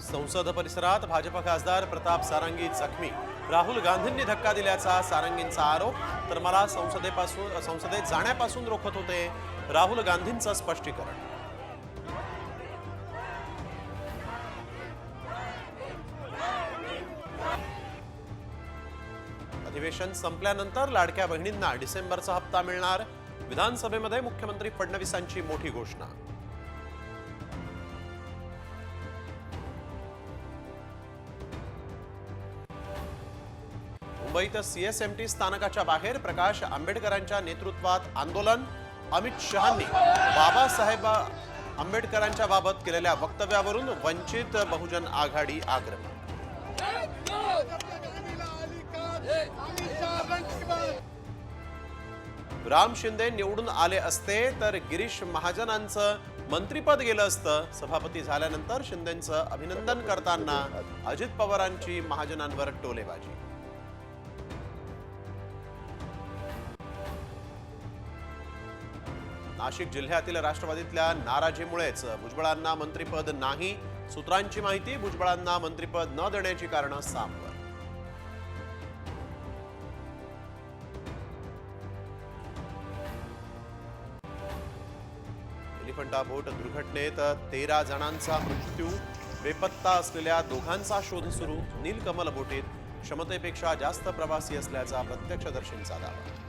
संसद परिसरात भाजप खासदार प्रताप सारंगी जखमी। राहुल गांधींनी धक्का दिल्याचा सारंगींचा आरोप। तर मला संसदेत जाण्यापासून रोखत होते, राहुल गांधींचं स्पष्टीकरण। अधिवेशन संपल्यानंतर लाडक्या बहिणींना डिसेंबरचा हप्ता मिळणार। विधानसभेमध्ये मुख्यमंत्री फडणवीसांची मोठी घोषणा। मुंबईत सीएसएमटी स्थानकाच्या बाहेर प्रकाश आंबेडकरांच्या नेतृत्वात आंदोलन। अमित शहांनी बाबासाहेब आंबेडकरांच्या बाबत केलेल्या वक्तव्यावरून वंचित बहुजन आघाडी आक्रमक। राम शिंदे निवडून आले असते तर गिरीश महाजनांचं मंत्रिपद गेलं असतं। सभापती झाल्यानंतर शिंदेंचं अभिनंदन करताना अजित पवारांची महाजनांवर टोलेबाजी। नाशिक जिल्ह्यातील राष्ट्रवादीतल्या नाराजीमुळेच भुजबळांना मंत्रिपद नाही। सूत्रांची माहिती, भुजबळांना मंत्रिपद न देण्याची कारणं सामवर। एलिफंटा बोट दुर्घटनेत 13 जणांचा मृत्यू। बेपत्ता असलेल्या दोघांचा शोध सुरू। नीलकमल बोटीत क्षमतेपेक्षा जास्त प्रवासी असल्याचा प्रत्यक्षदर्शींचा दावा।